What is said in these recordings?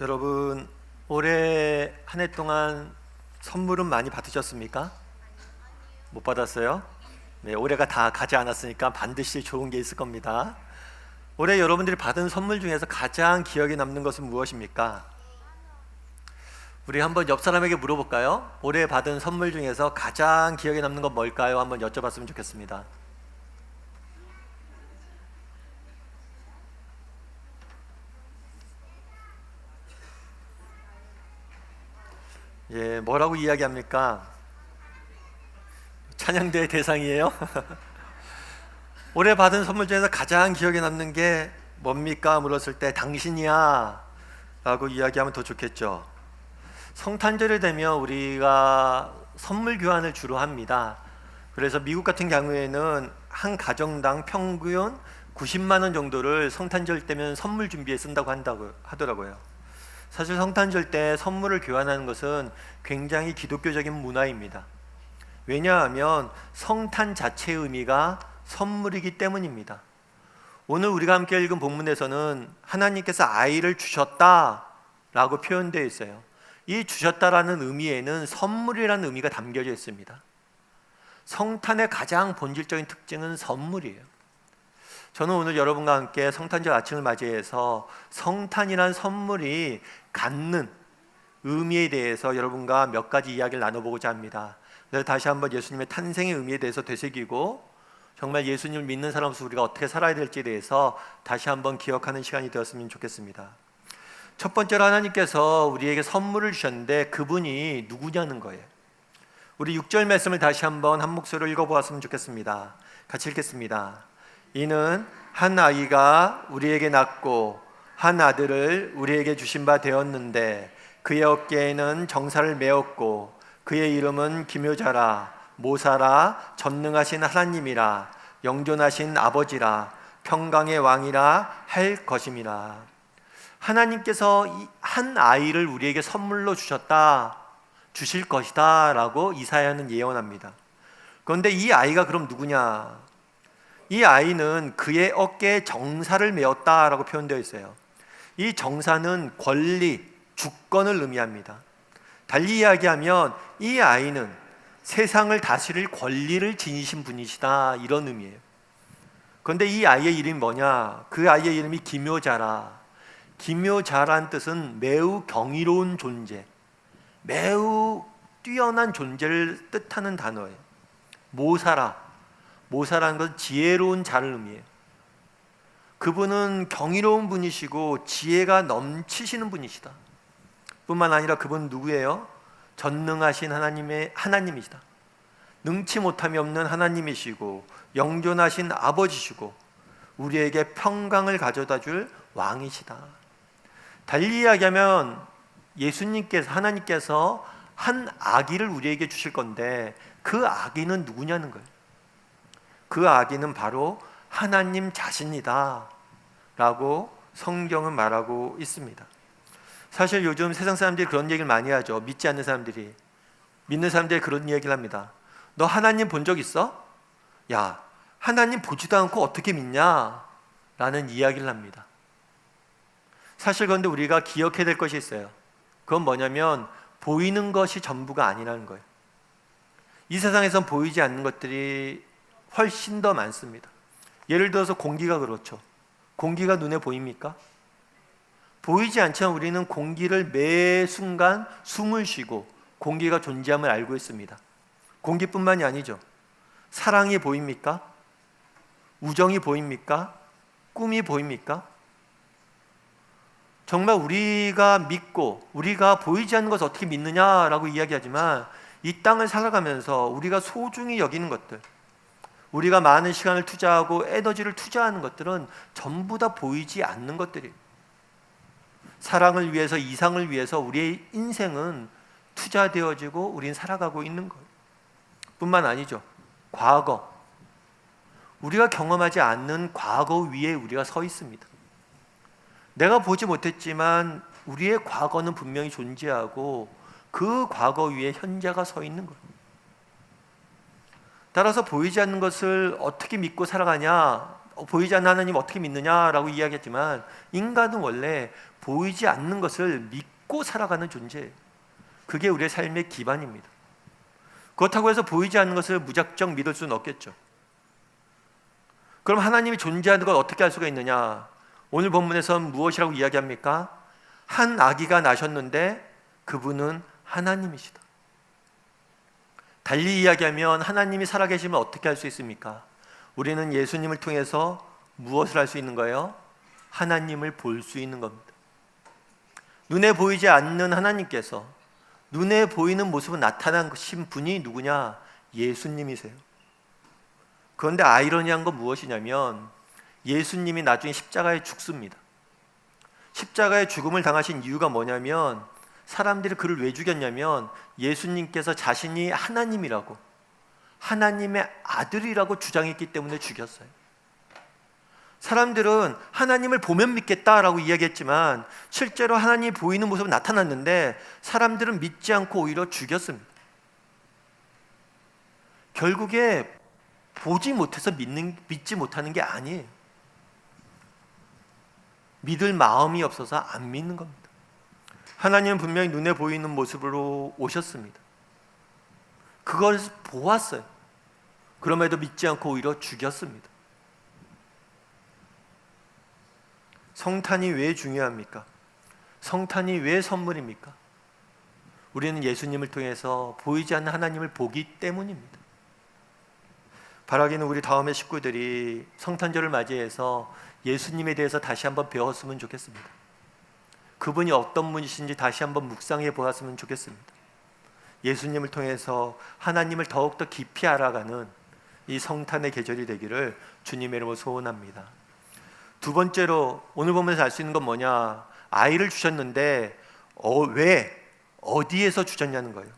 여러분, 올해 한 해 동안 선물은 많이 받으셨습니까? 못 받았어요? 네, 올해가 다 가지 않았으니까 반드시 좋은 게 있을 겁니다. 올해 여러분들이 받은 선물 중에서 가장 기억에 남는 것은 무엇입니까? 우리 한번 옆 사람에게 물어볼까요? 올해 받은 선물 중에서 가장 기억에 남는 건 뭘까요? 한번 여쭤봤으면 좋겠습니다. 예, 뭐라고 이야기합니까? 찬양대의 대상이에요? 올해 받은 선물 중에서 가장 기억에 남는 게 뭡니까? 물었을 때 당신이야 라고 이야기하면 더 좋겠죠. 성탄절이 되면 우리가 선물 교환을 주로 합니다. 그래서 미국 같은 경우에는 한 가정당 평균 90만 원 정도를 성탄절 때면 선물 준비에 쓴다고 한다고 하더라고요. 사실 성탄절 때 선물을 교환하는 것은 굉장히 기독교적인 문화입니다. 왜냐하면 성탄 자체의 의미가 선물이기 때문입니다. 오늘 우리가 함께 읽은 본문에서는 하나님께서 아이를 주셨다라고 표현되어 있어요. 이 주셨다라는 의미에는 선물이라는 의미가 담겨져 있습니다. 성탄의 가장 본질적인 특징은 선물이에요. 저는 오늘 여러분과 함께 성탄절 아침을 맞이해서 성탄이란 선물이 갖는 의미에 대해서 여러분과 몇 가지 이야기를 나눠보고자 합니다. 그래서 다시 한번 예수님의 탄생의 의미에 대해서 되새기고 정말 예수님을 믿는 사람으로서 우리가 어떻게 살아야 될지에 대해서 다시 한번 기억하는 시간이 되었으면 좋겠습니다. 첫 번째로 하나님께서 우리에게 선물을 주셨는데 그분이 누구냐는 거예요. 우리 6절 말씀을 다시 한번 한 목소리로 읽어보았으면 좋겠습니다. 같이 읽겠습니다. 이는 한 아이가 우리에게 낳고 한 아들을 우리에게 주신 바 되었는데 그의 어깨에는 정사를 메었고 그의 이름은 기묘자라 모사라 전능하신 하나님이라 영존하신 아버지라 평강의 왕이라 할 것임이라. 하나님께서 한 아이를 우리에게 선물로 주실 것이다 라고 이사야는 예언합니다. 그런데 이 아이가 그럼 누구냐? 이 아이는 그의 어깨에 정사를 메었다라고 표현되어 있어요. 이 정사는 권리, 주권을 의미합니다. 달리 이야기하면 이 아이는 세상을 다스릴 권리를 지니신 분이시다, 이런 의미예요. 그런데 이 아이의 이름이 뭐냐? 그 아이의 이름이 기묘자라. 기묘자란 뜻은 매우 경이로운 존재, 매우 뛰어난 존재를 뜻하는 단어예요. 모사라는 것은 지혜로운 자를 의미해요. 그분은 경이로운 분이시고 지혜가 넘치시는 분이시다. 뿐만 아니라 그분은 누구예요? 전능하신 하나님이시다. 능치 못함이 없는 하나님이시고 영존하신 아버지시고 우리에게 평강을 가져다 줄 왕이시다. 달리 이야기하면 하나님께서 한 아기를 우리에게 주실 건데 그 아기는 누구냐는 거예요. 그 아기는 바로 하나님 자신이다 라고 성경은 말하고 있습니다. 사실 요즘 세상 사람들이 그런 얘기를 많이 하죠. 믿지 않는 사람들이. 믿는 사람들이 그런 얘기를 합니다. 너 하나님 본 적 있어? 야, 하나님 보지도 않고 어떻게 믿냐? 라는 이야기를 합니다. 사실 그런데 우리가 기억해야 될 것이 있어요. 그건 뭐냐면 보이는 것이 전부가 아니라는 거예요. 이 세상에선 보이지 않는 것들이 훨씬 더 많습니다. 예를 들어서 공기가 그렇죠. 공기가 눈에 보입니까? 보이지 않지만 우리는 공기를 매 순간 숨을 쉬고 공기가 존재함을 알고 있습니다. 공기뿐만이 아니죠. 사랑이 보입니까? 우정이 보입니까? 꿈이 보입니까? 정말 우리가 믿고 우리가 보이지 않는 것을 어떻게 믿느냐라고 이야기하지만 이 땅을 살아가면서 우리가 소중히 여기는 것들, 우리가 많은 시간을 투자하고 에너지를 투자하는 것들은 전부 다 보이지 않는 것들이에요. 사랑을 위해서, 이상을 위해서 우리의 인생은 투자되어지고 우린 살아가고 있는 거예요. 뿐만 아니죠. 과거, 우리가 경험하지 않는 과거 위에 우리가 서 있습니다. 내가 보지 못했지만 우리의 과거는 분명히 존재하고 그 과거 위에 현재가 서 있는 거예요. 따라서 보이지 않는 것을 어떻게 믿고 살아가냐, 보이지 않는 하나님 어떻게 믿느냐라고 이야기했지만 인간은 원래 보이지 않는 것을 믿고 살아가는 존재예요. 그게 우리의 삶의 기반입니다. 그렇다고 해서 보이지 않는 것을 무작정 믿을 수는 없겠죠. 그럼 하나님이 존재하는 걸 어떻게 알 수가 있느냐? 오늘 본문에서는 무엇이라고 이야기합니까? 한 아기가 나셨는데 그분은 하나님이시다. 달리 이야기하면 하나님이 살아계시면 어떻게 할 수 있습니까? 우리는 예수님을 통해서 무엇을 할 수 있는 거예요? 하나님을 볼 수 있는 겁니다. 눈에 보이지 않는 하나님께서 눈에 보이는 모습을 나타나신 분이 누구냐? 예수님이세요. 그런데 아이러니한 건 무엇이냐면 예수님이 나중에 십자가에 죽습니다. 십자가에 죽음을 당하신 이유가 뭐냐면 사람들이 그를 왜 죽였냐면 예수님께서 자신이 하나님이라고, 하나님의 아들이라고 주장했기 때문에 죽였어요. 사람들은 하나님을 보면 믿겠다라고 이야기했지만 실제로 하나님이 보이는 모습은 나타났는데 사람들은 믿지 않고 오히려 죽였습니다. 결국에 보지 못해서 믿지 못하는 게 아니에요. 믿을 마음이 없어서 안 믿는 겁니다. 하나님은 분명히 눈에 보이는 모습으로 오셨습니다. 그걸 보았어요. 그럼에도 믿지 않고 오히려 죽였습니다. 성탄이 왜 중요합니까? 성탄이 왜 선물입니까? 우리는 예수님을 통해서 보이지 않는 하나님을 보기 때문입니다. 바라기는 우리 다음의 식구들이 성탄절을 맞이해서 예수님에 대해서 다시 한번 배웠으면 좋겠습니다. 그분이 어떤 분이신지 다시 한번 묵상해 보았으면 좋겠습니다. 예수님을 통해서 하나님을 더욱더 깊이 알아가는 이 성탄의 계절이 되기를 주님의 이름으로 소원합니다. 두 번째로 오늘 보면서 알 수 있는 건 뭐냐? 아이를 주셨는데 왜? 어디에서 주셨냐는 거예요.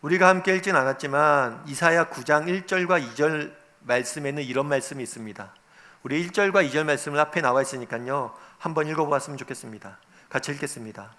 우리가 함께 읽진 않았지만 이사야 9장 1절과 2절 말씀에는 이런 말씀이 있습니다. 우리 1절과 2절 말씀은 앞에 나와 있으니까요, 한번 읽어보았으면 좋겠습니다. 같이 읽겠습니다.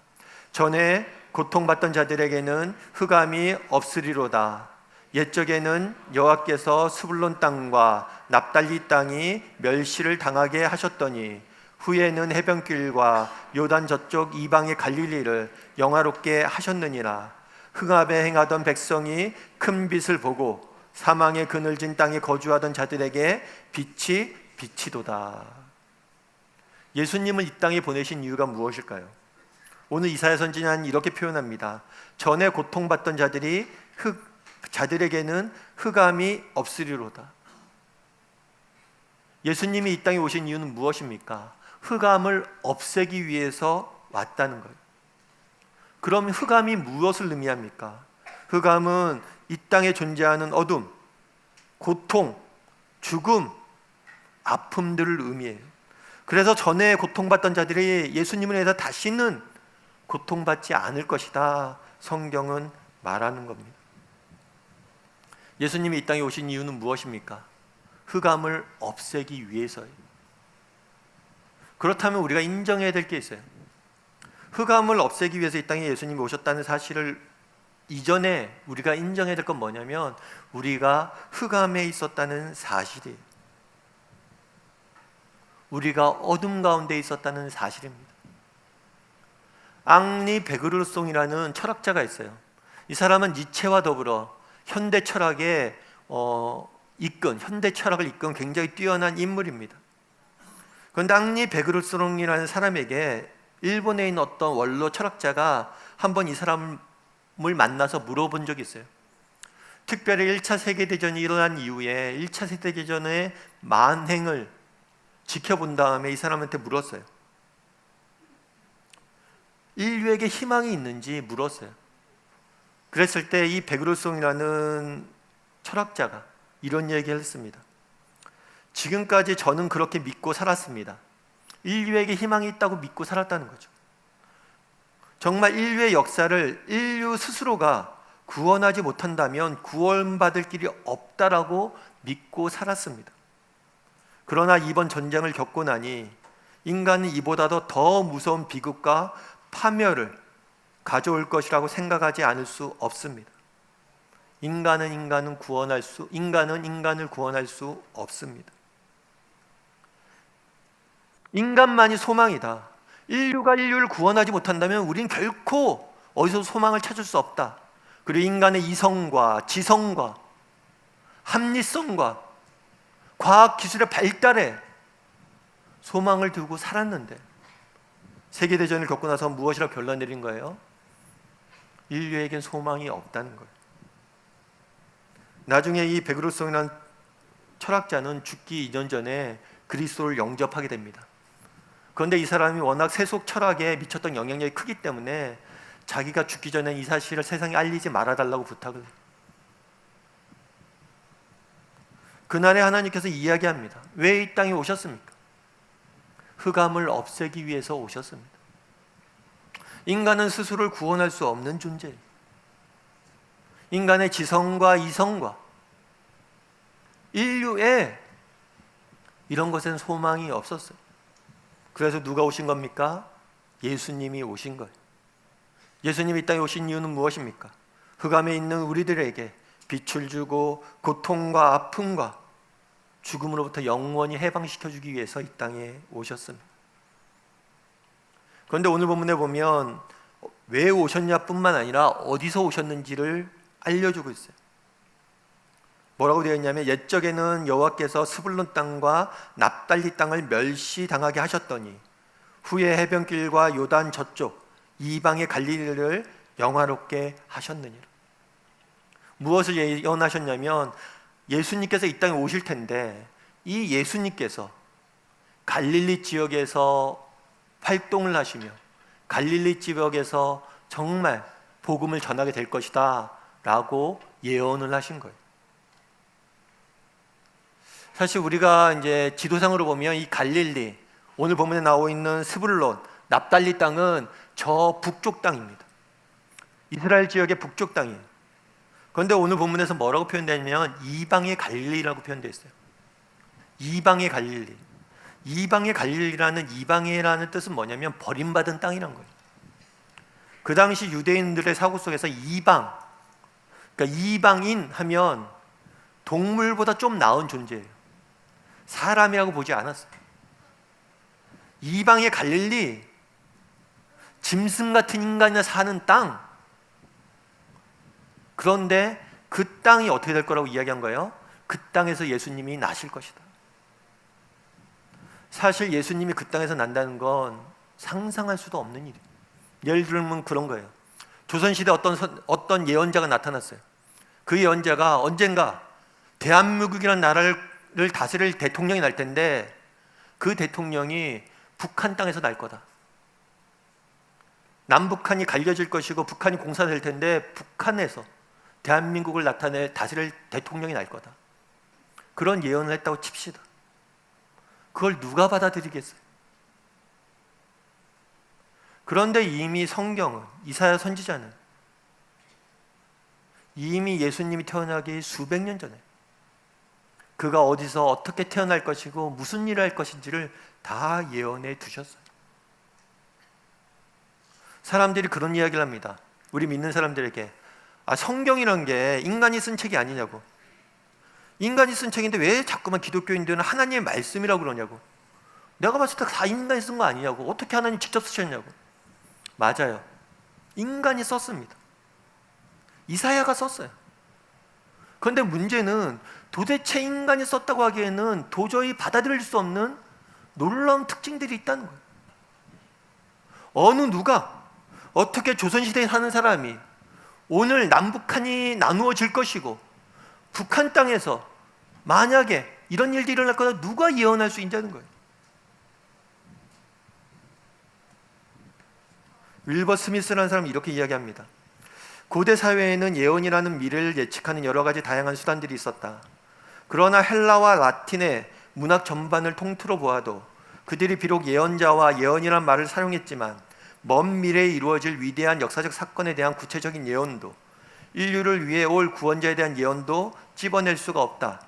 전에 고통받던 자들에게는 흑암이 없으리로다. 옛적에는 여호와께서 스불론 땅과 납달리 땅이 멸시를 당하게 하셨더니 후에는 해변길과 요단 저쪽 이방의 갈릴리를 영화롭게 하셨느니라. 흑암에 행하던 백성이 큰 빛을 보고 사망의 그늘진 땅에 거주하던 자들에게 빛이 비치도다. 예수님을 이 땅에 보내신 이유가 무엇일까요? 오늘 이사야 선지자는 이렇게 표현합니다. 전에 고통받던 자들에게는 흑암이 없으리로다. 예수님이 이 땅에 오신 이유는 무엇입니까? 흑암을 없애기 위해서 왔다는 거예요. 그럼 흑암이 무엇을 의미합니까? 흑암은 이 땅에 존재하는 어둠, 고통, 죽음, 아픔들을 의미해요. 그래서 전에 고통받던 자들이 예수님을 위해서 다시는 고통받지 않을 것이다, 성경은 말하는 겁니다. 예수님이 이 땅에 오신 이유는 무엇입니까? 흑암을 없애기 위해서예요. 그렇다면 우리가 인정해야 될 게 있어요. 흑암을 없애기 위해서 이 땅에 예수님이 오셨다는 사실을 이전에 우리가 인정해야 될 건 뭐냐면 우리가 흑암에 있었다는 사실이에요. 우리가 어둠 가운데 있었다는 사실입니다. 앙리 베그르송이라는 철학자가 있어요. 이 사람은 니체와 더불어 현대 철학을 이끈 굉장히 뛰어난 인물입니다. 그런데 앙리 베그르송이라는 사람에게 일본에 있는 어떤 원로 철학자가 한번 이 사람을 만나서 물어본 적이 있어요. 특별히 1차 세계대전이 일어난 이후에 1차 세계대전의 만행을 지켜본 다음에 이 사람한테 물었어요. 인류에게 희망이 있는지 물었어요. 그랬을 때 이 베그르송이라는 철학자가 이런 얘기를 했습니다. 지금까지 저는 그렇게 믿고 살았습니다. 인류에게 희망이 있다고 믿고 살았다는 거죠. 정말 인류의 역사를 인류 스스로가 구원하지 못한다면 구원받을 길이 없다라고 믿고 살았습니다. 그러나 이번 전쟁을 겪고 나니 인간은 이보다도 더 무서운 비극과 파멸을 가져올 것이라고 생각하지 않을 수 없습니다. 인간은 인간을 구원할 수 없습니다. 인간만이 소망이다. 인류가 인류를 구원하지 못한다면 우린 결코 어디서 소망을 찾을 수 없다. 그리고 인간의 이성과 지성과 합리성과 과학기술의 발달에 소망을 두고 살았는데 세계대전을 겪고 나서 무엇이라고 결론 내린 거예요? 인류에겐 소망이 없다는 거예요. 나중에 이 베그루송이라는 철학자는 죽기 2년 전에 그리스도를 영접하게 됩니다. 그런데 이 사람이 워낙 세속 철학에 미쳤던 영향력이 크기 때문에 자기가 죽기 전에 이 사실을 세상에 알리지 말아달라고 부탁을 해요. 그날에 하나님께서 이야기합니다. 왜 이 땅에 오셨습니까? 흑암을 없애기 위해서 오셨습니다. 인간은 스스로를 구원할 수 없는 존재예요. 인간의 지성과 이성과 인류에 이런 것엔 소망이 없었어요. 그래서 누가 오신 겁니까? 예수님이 오신 거예요. 예수님이 이 땅에 오신 이유는 무엇입니까? 흑암에 있는 우리들에게 빛을 주고 고통과 아픔과 죽음으로부터 영원히 해방시켜주기 위해서 이 땅에 오셨습니다. 그런데 오늘 본문에 보면 왜 오셨냐 뿐만 아니라 어디서 오셨는지를 알려주고 있어요. 뭐라고 되어 있냐면 옛적에는 여호와께서 스불론 땅과 납달리 땅을 멸시당하게 하셨더니 후에 해변길과 요단 저쪽 이방의 갈릴리를 영화롭게 하셨느니라. 무엇을 예언하셨냐면 예수님께서 이 땅에 오실 텐데 이 예수님께서 갈릴리 지역에서 활동을 하시며 갈릴리 지역에서 정말 복음을 전하게 될 것이다 라고 예언을 하신 거예요. 사실 우리가 이제 지도상으로 보면 이 갈릴리, 오늘 본문에 나오고 있는 스불론, 납달리 땅은 저 북쪽 땅입니다. 이스라엘 지역의 북쪽 땅이에요. 그런데 오늘 본문에서 뭐라고 표현되냐면 이방의 갈릴리라고 표현되어 있어요. 이방의 갈릴리. 이방의 갈릴리라는 이방이라는 뜻은 뭐냐면 버림받은 땅이란 거예요. 그 당시 유대인들의 사고 속에서 이방, 그러니까 이방인 하면 동물보다 좀 나은 존재예요. 사람이라고 보지 않았어요. 이방의 갈릴리, 짐승 같은 인간이 사는 땅. 그런데 그 땅이 어떻게 될 거라고 이야기한 거예요? 그 땅에서 예수님이 나실 것이다. 사실 예수님이 그 땅에서 난다는 건 상상할 수도 없는 일이에요. 예를 들면 그런 거예요. 조선시대 어떤 예언자가 나타났어요. 그 예언자가 언젠가 대한민국이라는 나라를 다스릴 대통령이 날 텐데 그 대통령이 북한 땅에서 날 거다. 남북한이 갈려질 것이고 북한이 공사될 텐데 북한에서 대한민국을 다스릴 대통령이 날 거다. 그런 예언을 했다고 칩시다. 그걸 누가 받아들이겠어요? 그런데 이미 성경은, 이사야 선지자는 이미 예수님이 태어나기 수백 년 전에 그가 어디서 어떻게 태어날 것이고 무슨 일을 할 것인지를 다 예언해 두셨어요. 사람들이 그런 이야기를 합니다. 우리 믿는 사람들에게 성경이란 게 인간이 쓴 책이 아니냐고. 인간이 쓴 책인데 왜 자꾸만 기독교인들은 하나님의 말씀이라고 그러냐고. 내가 봤을 때 다 인간이 쓴 거 아니냐고. 어떻게 하나님 직접 쓰셨냐고. 맞아요. 인간이 썼습니다. 이사야가 썼어요. 그런데 문제는 도대체 인간이 썼다고 하기에는 도저히 받아들일 수 없는 놀라운 특징들이 있다는 거예요. 어느 누가 어떻게 조선시대에 사는 사람이 오늘 남북한이 나누어질 것이고 북한 땅에서 만약에 이런 일들이 일어날 거다 누가 예언할 수 있냐는 거예요. 윌버 스미스라는 사람이 이렇게 이야기합니다. 고대 사회에는 예언이라는 미래를 예측하는 여러 가지 다양한 수단들이 있었다. 그러나 헬라와 라틴의 문학 전반을 통틀어 보아도 그들이 비록 예언자와 예언이란 말을 사용했지만 먼 미래에 이루어질 위대한 역사적 사건에 대한 구체적인 예언도 인류를 위해 올 구원자에 대한 예언도 찝어낼 수가 없다.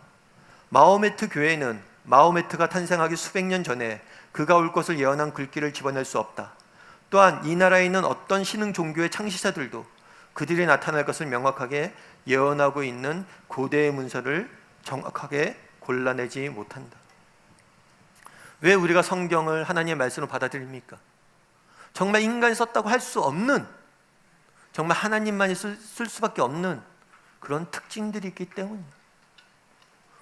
마호메트 교회는 마호메트가 탄생하기 수백 년 전에 그가 올 것을 예언한 글귀를 집어낼 수 없다. 또한 이 나라에 있는 어떤 신흥 종교의 창시자들도 그들이 나타날 것을 명확하게 예언하고 있는 고대의 문서를 정확하게 골라내지 못한다. 왜 우리가 성경을 하나님의 말씀으로 받아들입니까? 정말 인간이 썼다고 할 수 없는, 정말 하나님만이 쓸 수밖에 없는 그런 특징들이 있기 때문이에요.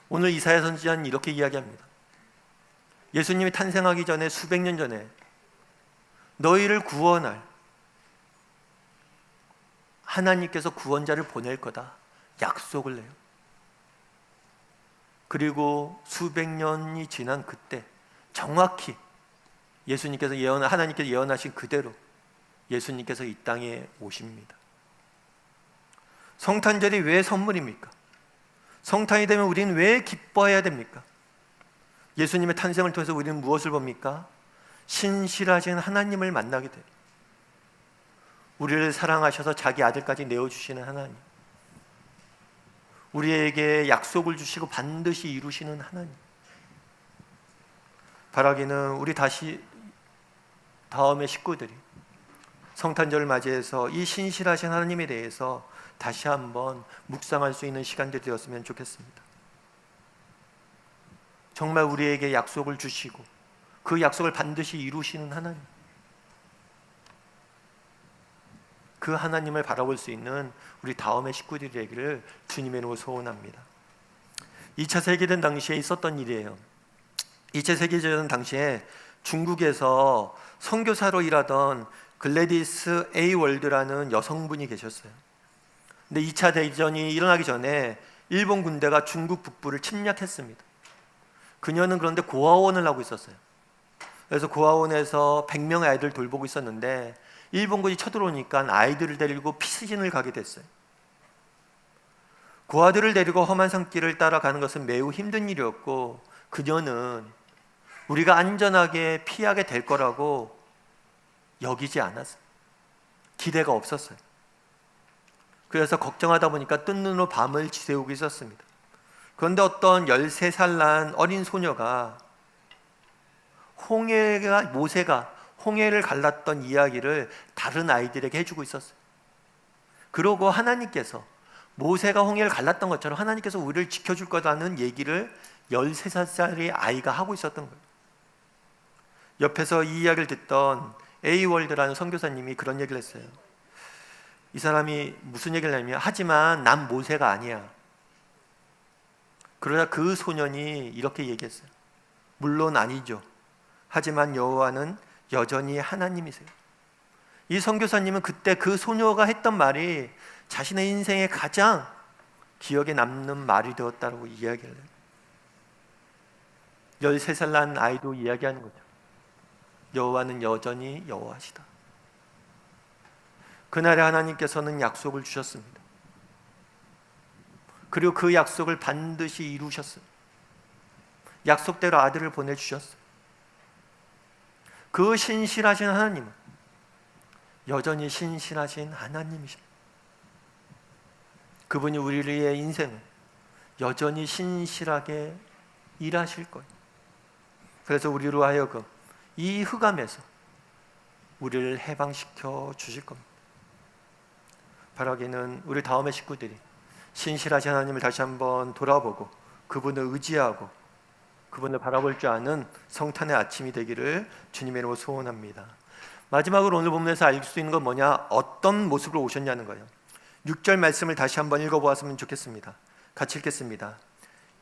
오늘 이사야 선지자는 이렇게 이야기합니다. 예수님이 탄생하기 전에 수백 년 전에 너희를 구원할 하나님께서 구원자를 보낼 거다 약속을 해요. 그리고 수백 년이 지난 그때 정확히 하나님께서 예언하신 그대로 예수님께서 이 땅에 오십니다. 성탄절이 왜 선물입니까? 성탄이 되면 우리는 왜 기뻐해야 됩니까? 예수님의 탄생을 통해서 우리는 무엇을 봅니까? 신실하신 하나님을 만나게 돼요. 우리를 사랑하셔서 자기 아들까지 내어주시는 하나님, 우리에게 약속을 주시고 반드시 이루시는 하나님. 바라기는 우리 다음의 식구들이 성탄절을 맞이해서 이 신실하신 하나님에 대해서 다시 한번 묵상할 수 있는 시간들이 되었으면 좋겠습니다. 정말 우리에게 약속을 주시고 그 약속을 반드시 이루시는 하나님, 그 하나님을 바라볼 수 있는 우리 다음의 식구들이 되기를 주님의 이름으로 소원합니다. 2차 세계대전 당시에 있었던 일이에요. 2차 세계대전 당시에 중국에서 선교사로 일하던 글래디스 A 월드라는 여성분이 계셨어요. 근데 2차 대전이 일어나기 전에 일본 군대가 중국 북부를 침략했습니다. 그녀는 그런데 고아원을 하고 있었어요. 그래서 고아원에서 100명의 아이들을 돌보고 있었는데 일본군이 쳐들어오니까 아이들을 데리고 피스진을 가게 됐어요. 고아들을 데리고 험한 산길을 따라가는 것은 매우 힘든 일이었고 그녀는 우리가 안전하게 피하게 될 거라고 여기지 않았어요. 기대가 없었어요. 그래서 걱정하다 보니까 뜬 눈으로 밤을 지새우고 있었습니다. 그런데 어떤 13살 난 어린 소녀가 모세가 홍해를 갈랐던 이야기를 다른 아이들에게 해주고 있었어요. 그러고 하나님께서 모세가 홍해를 갈랐던 것처럼 하나님께서 우리를 지켜줄 거라는 얘기를 13살의 아이가 하고 있었던 거예요. 옆에서 이 이야기를 듣던 A월드라는 선교사님이 그런 얘기를 했어요. 이 사람이 무슨 얘기를 하냐면, 하지만 난 모세가 아니야. 그러자 그 소년이 이렇게 얘기했어요. 물론 아니죠. 하지만 여호와는 여전히 하나님이세요. 이 선교사님은 그때 그 소녀가 했던 말이 자신의 인생에 가장 기억에 남는 말이 되었다고 이야기를 해요. 13살 난 아이도 이야기하는 거죠. 여호와는 여전히 여호와시다. 그날에 하나님께서는 약속을 주셨습니다. 그리고 그 약속을 반드시 이루셨어요. 약속대로 아들을 보내주셨어요. 그 신실하신 하나님은 여전히 신실하신 하나님이십니다. 그분이 우리의 인생을 여전히 신실하게 일하실 거예요. 그래서 우리로 하여금 이 흑암에서 우리를 해방시켜 주실 겁니다. 바라기는 우리 다음의 식구들이 신실하신 하나님을 다시 한번 돌아보고 그분을 의지하고 그분을 바라볼 줄 아는 성탄의 아침이 되기를 주님의 이름으로 소원합니다. 마지막으로 오늘 본문에서 알 수 있는 건 뭐냐? 어떤 모습으로 오셨냐는 거예요. 6절 말씀을 다시 한번 읽어보았으면 좋겠습니다. 같이 읽겠습니다.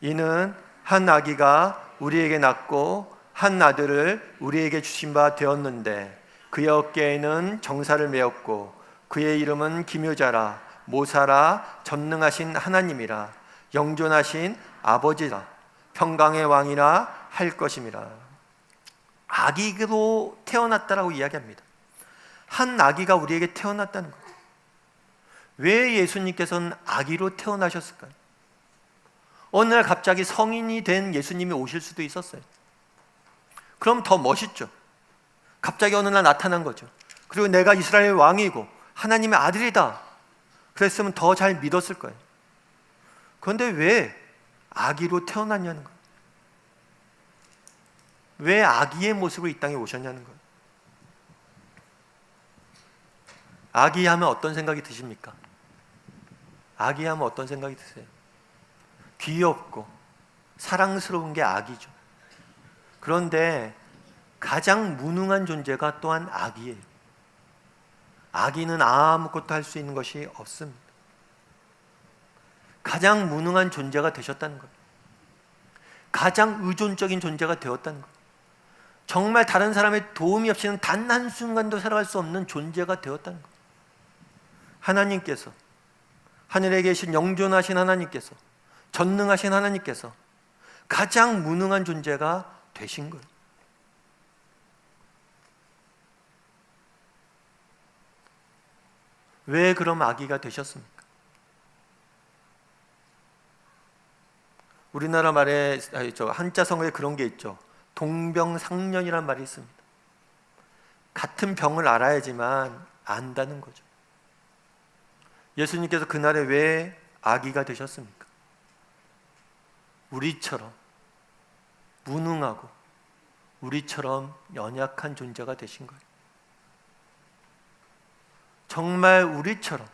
이는 한 아기가 우리에게 낳고 한 아들을 우리에게 주신 바 되었는데 그의 어깨에는 정사를 메었고 그의 이름은 기묘자라 모사라 전능하신 하나님이라 영존하신 아버지라 평강의 왕이라 할 것임이라. 아기로 태어났다라고 이야기합니다. 한 아기가 우리에게 태어났다는 거예요. 왜 예수님께서는 아기로 태어나셨을까요? 어느 날 갑자기 성인이 된 예수님이 오실 수도 있었어요. 그럼 더 멋있죠. 갑자기 어느 날 나타난 거죠. 그리고 내가 이스라엘 왕이고 하나님의 아들이다 그랬으면 더 잘 믿었을 거예요. 그런데 왜 아기로 태어났냐는 거예요. 왜 아기의 모습으로 이 땅에 오셨냐는 거예요. 아기 하면 어떤 생각이 드십니까? 아기 하면 어떤 생각이 드세요? 귀엽고 사랑스러운 게 아기죠. 그런데 가장 무능한 존재가 또한 아기예요. 아기는 아무것도 할 수 있는 것이 없습니다. 가장 무능한 존재가 되셨다는 것, 가장 의존적인 존재가 되었다는 것, 정말 다른 사람의 도움이 없이는 단 한순간도 살아갈 수 없는 존재가 되었다는 것. 하나님께서, 하늘에 계신 영존하신 하나님께서, 전능하신 하나님께서 가장 무능한 존재가 되신 거예요. 왜 그럼 아기가 되셨습니까? 우리나라 말에 한자성어에 그런 게 있죠. 동병상련이란 말이 있습니다. 같은 병을 알아야지만 안다는 거죠. 예수님께서 그날에 왜 아기가 되셨습니까? 우리처럼 무능하고 우리처럼 연약한 존재가 되신 거예요. 정말 우리처럼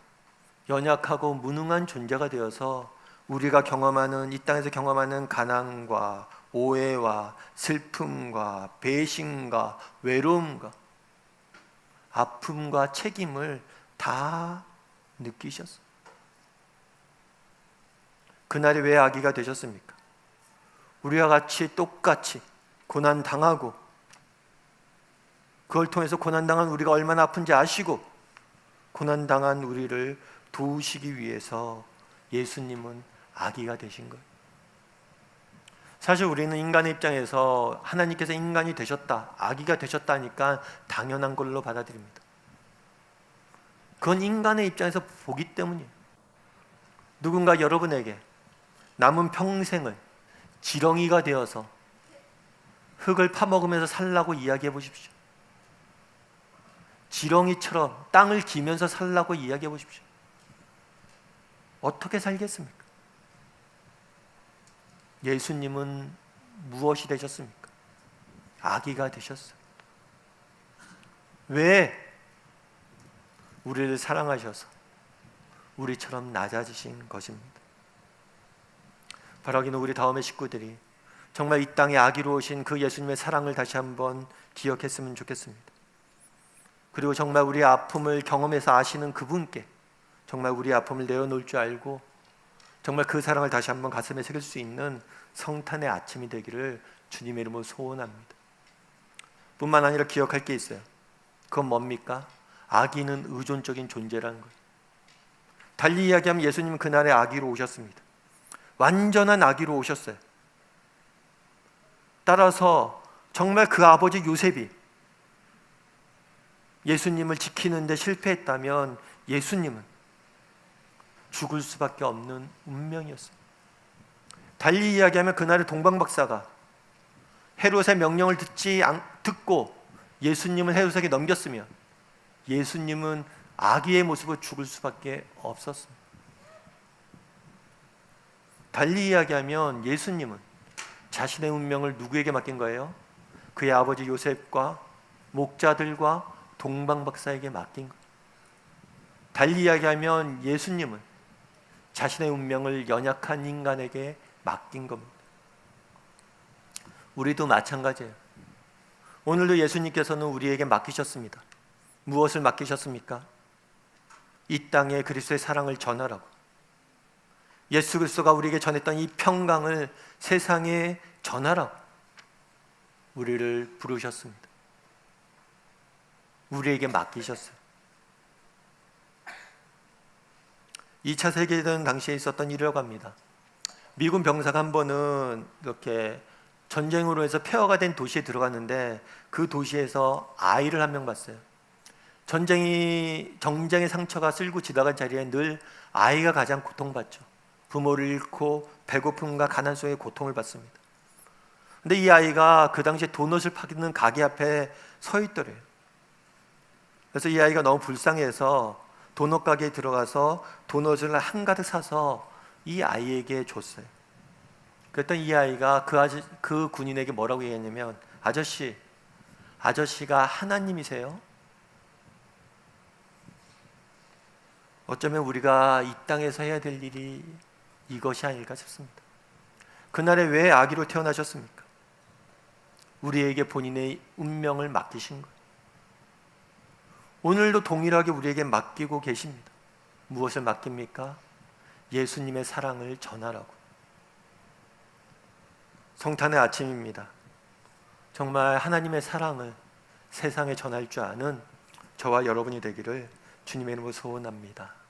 연약하고 무능한 존재가 되어서 우리가 경험하는, 이 땅에서 경험하는 가난과 오해와 슬픔과 배신과 외로움과 아픔과 책임을 다 느끼셨어요. 그날이 왜 아기가 되셨습니까? 우리와 같이 똑같이 고난당하고, 그걸 통해서 고난당한 우리가 얼마나 아픈지 아시고 고난당한 우리를 도우시기 위해서 예수님은 아기가 되신 거예요. 사실 우리는 인간의 입장에서 하나님께서 인간이 되셨다, 아기가 되셨다니까 당연한 걸로 받아들입니다. 그건 인간의 입장에서 보기 때문이에요. 누군가 여러분에게 남은 평생을 지렁이가 되어서 흙을 파먹으면서 살라고 이야기해 보십시오. 지렁이처럼 땅을 기면서 살라고 이야기해 보십시오. 어떻게 살겠습니까? 예수님은 무엇이 되셨습니까? 아기가 되셨어요. 왜? 우리를 사랑하셔서 우리처럼 낮아지신 것입니다. 바라기는 우리 다음의 식구들이 정말 이 땅에 아기로 오신 그 예수님의 사랑을 다시 한번 기억했으면 좋겠습니다. 그리고 정말 우리의 아픔을 경험해서 아시는 그분께 정말 우리의 아픔을 내어놓을 줄 알고 정말 그 사랑을 다시 한번 가슴에 새길 수 있는 성탄의 아침이 되기를 주님의 이름으로 소원합니다. 뿐만 아니라 기억할 게 있어요. 그건 뭡니까? 아기는 의존적인 존재라는 거예요. 달리 이야기하면 예수님은 그날에 아기로 오셨습니다. 완전한 아기로 오셨어요. 따라서 정말 그 아버지 요셉이 예수님을 지키는데 실패했다면 예수님은 죽을 수밖에 없는 운명이었어요. 달리 이야기하면 그날의 동방박사가 헤롯의 명령을 듣고 예수님을 헤롯에게 넘겼으면 예수님은 아기의 모습으로 죽을 수밖에 없었습니다. 달리 이야기하면 예수님은 자신의 운명을 누구에게 맡긴 거예요? 그의 아버지 요셉과 목자들과 동방박사에게 맡긴 거예요. 달리 이야기하면 예수님은 자신의 운명을 연약한 인간에게 맡긴 겁니다. 우리도 마찬가지예요. 오늘도 예수님께서는 우리에게 맡기셨습니다. 무엇을 맡기셨습니까? 이 땅에 그리스도의 사랑을 전하라고. 예수 그리스도가 우리에게 전했던 이 평강을 세상에 전하라고 우리를 부르셨습니다. 우리에게 맡기셨어요. 2차 세계대전 당시에 있었던 일이라고 합니다. 미군 병사가 한 번은 이렇게 전쟁으로 해서 폐허가 된 도시에 들어갔는데 그 도시에서 아이를 한 명 봤어요. 정쟁의 상처가 쓸고 지나간 자리에 늘 아이가 가장 고통받죠. 부모를 잃고 배고픔과 가난 속에 고통을 받습니다. 근데 이 아이가 그 당시에 도넛을 파는 가게 앞에 서 있더래요. 그래서 이 아이가 너무 불쌍해서 도넛 가게에 들어가서 도넛을 한가득 사서 이 아이에게 줬어요. 그랬더니 이 아이가 그 군인에게 뭐라고 얘기했냐면, 아저씨가 하나님이세요? 어쩌면 우리가 이 땅에서 해야 될 일이 이것이 아닐까 싶습니다. 그날에 왜 아기로 태어나셨습니까? 우리에게 본인의 운명을 맡기신 거예요. 오늘도 동일하게 우리에게 맡기고 계십니다. 무엇을 맡깁니까? 예수님의 사랑을 전하라고. 성탄의 아침입니다. 정말 하나님의 사랑을 세상에 전할 줄 아는 저와 여러분이 되기를 주님의 이름으로 소원합니다.